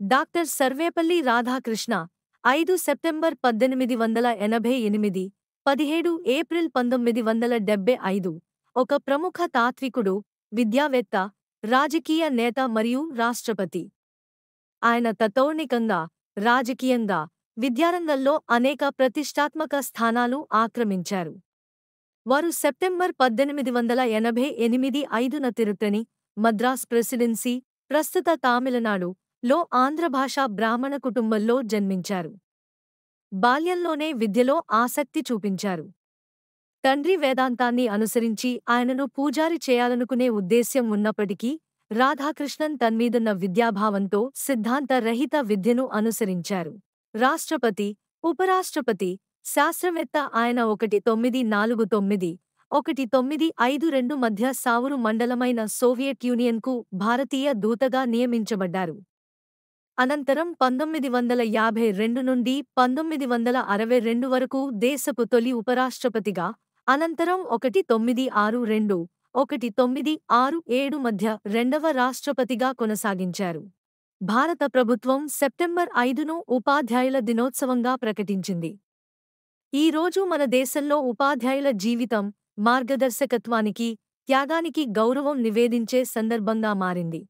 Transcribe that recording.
Doctor Sarvepalli Radhakrishna 5 September 1888, 17 April 1975 ఒక ప్రముఖ తాత్వికుడు, విద్యావేత్త, రాజకీయ నేత మరియు రాష్ట్రపతి. ఆయన తతోర్ణికంగా, రాజకీయంగా, విద్యారంగంలో అనేక ప్రతిష్టాత్మక స్థానాలు ఆక్రమించారు. వారు సెప్టెంబర్ 1888 5న తిరుత్తణి, మద్రాస్ ప్రెసిడెన్సీ, ప్రస్తుత తమిళనాడు లో ఆంధ్రభాషా బ్రాహ్మణ కుటుంబంలో జన్మించారు. బాల్యంలోనే విద్యలో ఆసక్తి చూపించారు. తండ్రి వేదాంతాన్ని అనుసరించి ఆయనను పూజారి చేయాలనుకునే ఉద్దేశ్యం ఉన్నప్పటికీ, రాధాకృష్ణన్ తన్మీదున్న విద్యాభావంతో సిద్ధాంత రహిత విద్యను అనుసరించారు. రాష్ట్రపతి, ఉపరాష్ట్రపతి, శాస్త్రవేత్త ఆయన 1949, 1952 మధ్య సావురు మండలమైన సోవియట్ యూనియన్కు భారతీయ దూతగా నియమించబడ్డారు. అనంతరం 1952 నుండి 1962 వరకు దేశపు తొలి ఉపరాష్ట్రపతిగా, అనంతరం 1962, 1967 మధ్య రెండవ రాష్ట్రపతిగా కొనసాగించారు. భారత ప్రభుత్వం సెప్టెంబర్ 5ను ఉపాధ్యాయుల దినోత్సవంగా ప్రకటించింది. ఈ రోజు మన దేశంలో ఉపాధ్యాయుల జీవితం, మార్గదర్శకత్వానికి, త్యాగానికి గౌరవం నివేదించే సందర్భంగా మారింది.